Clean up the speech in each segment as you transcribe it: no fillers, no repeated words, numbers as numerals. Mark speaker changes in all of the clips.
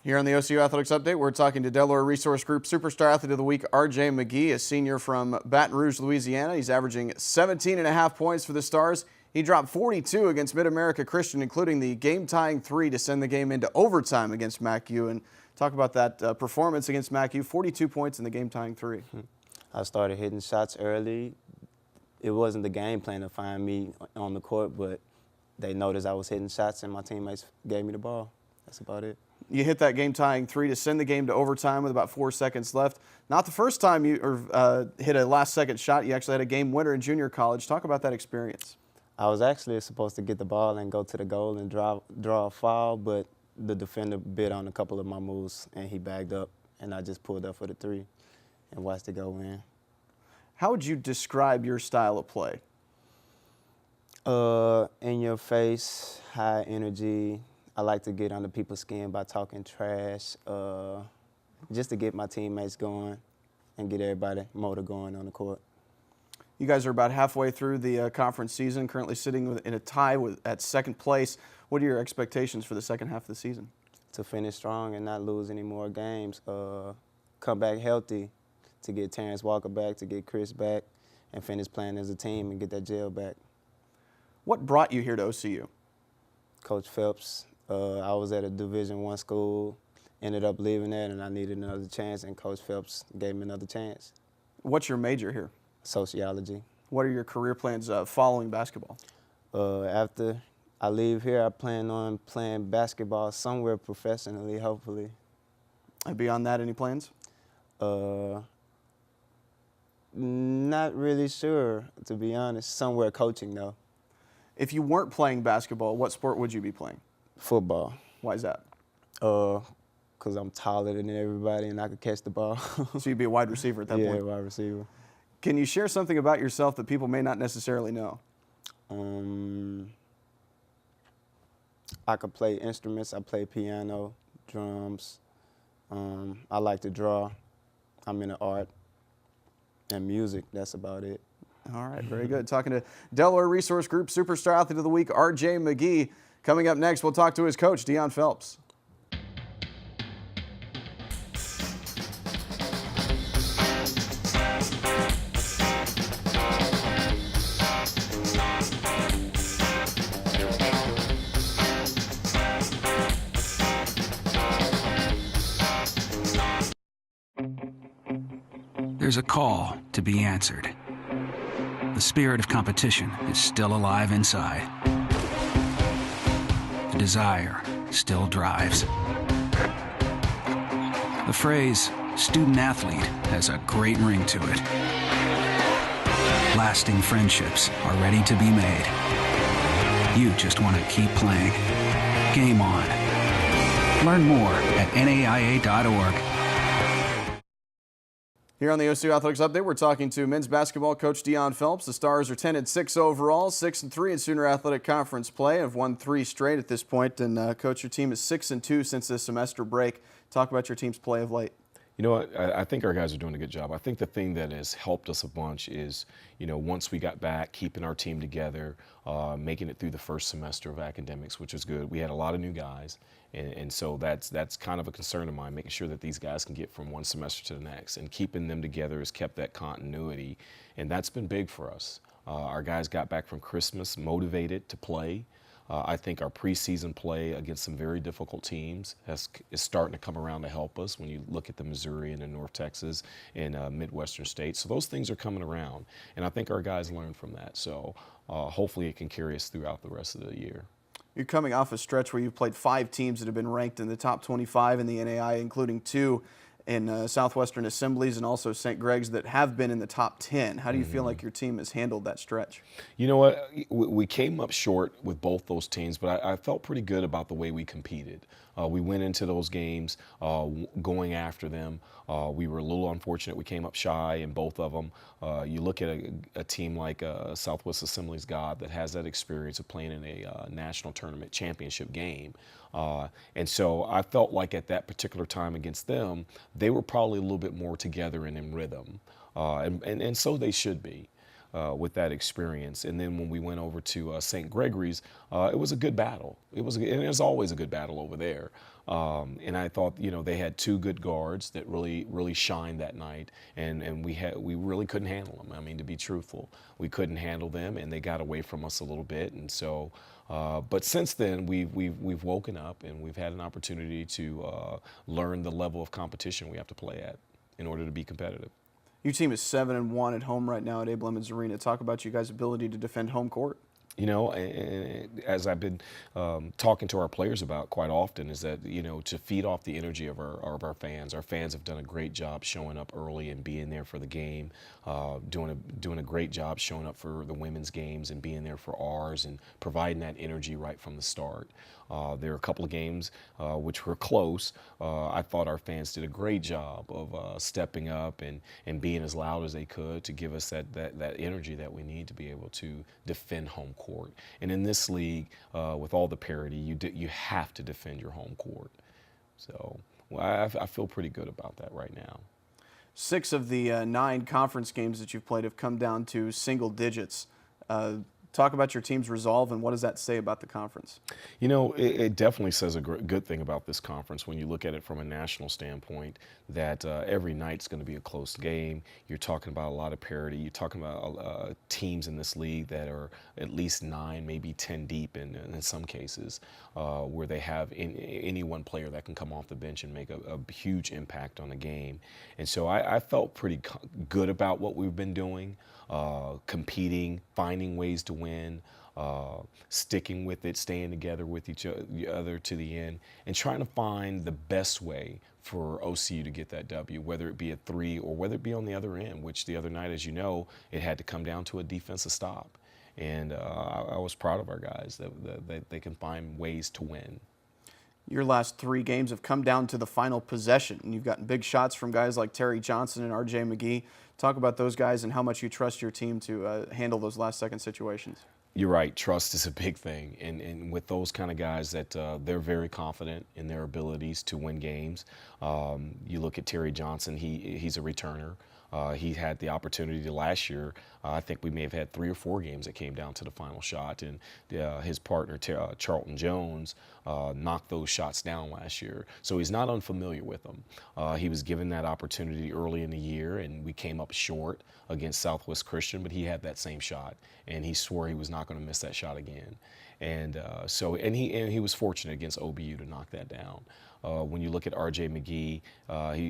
Speaker 1: Here on the OCU Athletics Update, we're talking to Delaware Resource Group Superstar Athlete of the Week, RJ McGhee, a senior from Baton Rouge, Louisiana. He's averaging 17.5 points for the Stars. He dropped 42 against Mid-America Christian, including the game-tying 3 to send the game into overtime against McGhee. And talk about that performance against McGhee, 42 points in the game-tying 3.
Speaker 2: I started hitting shots early. It wasn't the game plan to find me on the court, but they noticed I was hitting shots and my teammates gave me the ball. That's about it.
Speaker 1: You hit that game-tying 3 to send the game to overtime with about 4 seconds left. Not the first time you hit a last-second shot. You actually had a game winner in junior college. Talk about that experience.
Speaker 2: I was actually supposed to get the ball and go to the goal and draw a foul, but the defender bid on a couple of my moves, and he bagged up, and I just pulled up for the 3 and watched it go in.
Speaker 1: How would you describe your style of play?
Speaker 2: In your face, high energy. I like to get under people's skin by talking trash, just to get my teammates going and get everybody motor going on the court.
Speaker 1: You guys are about halfway through the conference season, currently sitting in a tie at second place. What are your expectations for the second half of the season?
Speaker 2: To finish strong and not lose any more games, come back healthy, to get Terrence Walker back, to get Chris back, and finish playing as a team and get that jail back.
Speaker 1: What brought you here to OCU?
Speaker 2: Coach Phelps. I was at a Division I school, ended up leaving that, and I needed another chance, and Coach Phelps gave me another chance.
Speaker 1: What's your major here?
Speaker 2: Sociology.
Speaker 1: What are your career plans following basketball?
Speaker 2: After I leave here, I plan on playing basketball somewhere professionally, hopefully.
Speaker 1: And beyond that, any plans?
Speaker 2: Not really sure, to be honest. Somewhere coaching, though.
Speaker 1: If you weren't playing basketball, what sport would you be playing?
Speaker 2: Football.
Speaker 1: Why is that?
Speaker 2: Because I'm taller than everybody and I could catch the ball.
Speaker 1: So you'd be a wide receiver at that point?
Speaker 2: Yeah, wide receiver.
Speaker 1: Can you share something about yourself that people may not necessarily know?
Speaker 2: I could play instruments. I play piano, drums. I like to draw. I'm into art and music. That's about it.
Speaker 1: All right, very good. Talking to Delaware Resource Group Superstar Athlete of the Week, RJ McGhee. Coming up next, we'll talk to his coach, Dionne Phelps.
Speaker 3: There's a call to be answered. The spirit of competition is still alive inside. The desire still drives. The phrase student athlete has a great ring to it. Lasting friendships are ready to be made. You just want to keep playing. Game on. Learn more at naia.org.
Speaker 1: Here on the OCU Athletics Update, we're talking to men's basketball coach Dionne Phelps. The Stars are 10-6 overall, 6-3 in Sooner Athletic Conference play, have won 3 straight at this point. And Coach, your team is 6-2 since the semester break. Talk about your team's play of late.
Speaker 4: You know what? I think our guys are doing a good job. I think the thing that has helped us a bunch is, once we got back, keeping our team together, making it through the first semester of academics, which was good. We had a lot of new guys, and so that's kind of a concern of mine, making sure that these guys can get from one semester to the next, and keeping them together has kept that continuity, and that's been big for us. Our guys got back from Christmas motivated to play. I think our preseason play against some very difficult teams is starting to come around to help us when you look at the Missouri and the North Texas and Midwestern states. So those things are coming around, and I think our guys learned from that. So hopefully it can carry us throughout the rest of the year.
Speaker 1: You're coming off a stretch where you've played 5 teams that have been ranked in the top 25 in the NAI, including 2 in Southwestern Assemblies and also St. Greg's that have been in the top 10. How do you feel like your team has handled that stretch?
Speaker 4: You know what? We came up short with both those teams, but I felt pretty good about the way we competed. We went into those games going after them. We were a little unfortunate. We came up shy in both of them. You look at a team like Southwest Assembly's God that has that experience of playing in a national tournament championship game. And so I felt like at that particular time against them, they were probably a little bit more together and in rhythm. And so they should be. with that experience. And then when we went over to St. Gregory's, it was a good battle. And it was always a good battle over there. And I thought, they had two good guards that really shined that night, and we really couldn't handle them. I mean, to be truthful, we couldn't handle them, and they got away from us a little bit. And so, but since then, we've woken up, and we've had an opportunity to learn the level of competition we have to play at in order to be competitive.
Speaker 1: Your team is 7-1 at home right now at Abe Lemons Arena. Talk about you guys' ability to defend home court.
Speaker 4: As I've been talking to our players about quite often, is that, to feed off the energy of our fans. Our fans have done a great job showing up early and being there for the game, doing a great job showing up for the women's games and being there for ours and providing that energy right from the start. There are a couple of games which were close. I thought our fans did a great job of stepping up and being as loud as they could to give us that energy that we need to be able to defend home court. And in this league, with all the parity, you have to defend your home court. So I feel pretty good about that right now.
Speaker 1: 6 of the 9 conference games that you've played have come down to single digits. Talk about your team's resolve, and what does that say about the conference?
Speaker 4: It definitely says a good thing about this conference when you look at it from a national standpoint, that every night's going to be a close game. You're talking about a lot of parity. You're talking about teams in this league that are at least 9, maybe 10 deep in some cases, where they have any one player that can come off the bench and make a huge impact on the game. And so I felt pretty good about what we've been doing. Competing, finding ways to win, sticking with it, staying together with each other to the end, and trying to find the best way for OCU to get that W, whether it be a 3 or whether it be on the other end, which the other night, as you know, it had to come down to a defensive stop. And I was proud of our guys that they can find ways to win.
Speaker 1: Your last 3 games have come down to the final possession, and you've gotten big shots from guys like Terry Johnson and R.J. McGhee. Talk about those guys and how much you trust your team to handle those last-second situations.
Speaker 4: You're right. Trust is a big thing. And with those kind of guys that they're very confident in their abilities to win games. You look at Terry Johnson, he's a returner. He had the opportunity last year. I think we may have had 3 or 4 games that came down to the final shot, and his partner Charlton Jones knocked those shots down last year. So he's not unfamiliar with them. He was given that opportunity early in the year, and we came up short against Southwest Christian, but he had that same shot, and he swore he was not going to miss that shot again. And he was fortunate against OBU to knock that down. When you look at R.J. McGhee,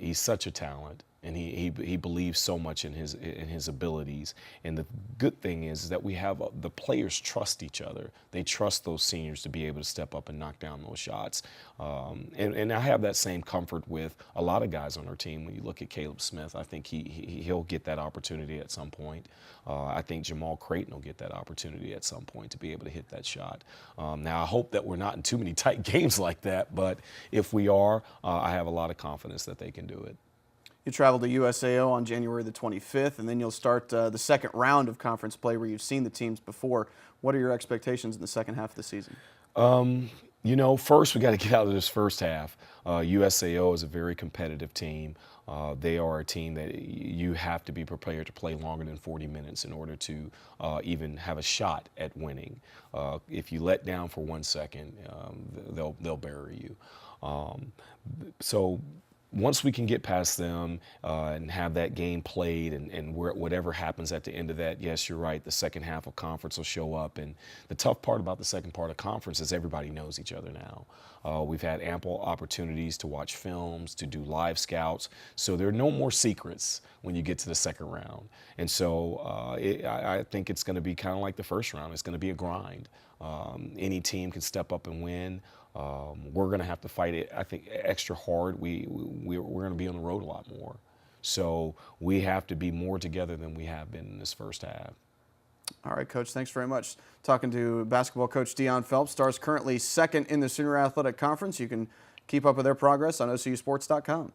Speaker 4: he's such a talent. And he believes so much in his abilities. And the good thing is that we have the players trust each other. They trust those seniors to be able to step up and knock down those shots. And I have that same comfort with a lot of guys on our team. When you look at Caleb Smith, I think he'll get that opportunity at some point. I think Jamal Creighton will get that opportunity at some point to be able to hit that shot. Now I hope that we're not in too many tight games like that, but if we are, I have a lot of confidence that they can do it.
Speaker 1: You travel to USAO on January the 25th, and then you'll start the second round of conference play where you've seen the teams before. What are your expectations in the second half of the season?
Speaker 4: First we got to get out of this first half. USAO is a very competitive team. They are a team that you have to be prepared to play longer than 40 minutes in order to even have a shot at winning. If you let down for 1 second, they'll bury you. So once we can get past them and have that game played and whatever happens at the end of that, yes, you're right, the second half of conference will show up. And the tough part about the second part of conference is everybody knows each other now. We've had ample opportunities to watch films, to do live scouts. So there are no more secrets when you get to the second round. And so I think it's going to be kind of like the first round. It's going to be a grind. Any team can step up and win. We're going to have to fight it, I think, extra hard. We're going to be on the road a lot more. So we have to be more together than we have been in this first half.
Speaker 1: All right, Coach, thanks very much. Talking to basketball coach Dionne Phelps. Stars currently second in the Sooner Athletic Conference. You can keep up with their progress on OCUsports.com.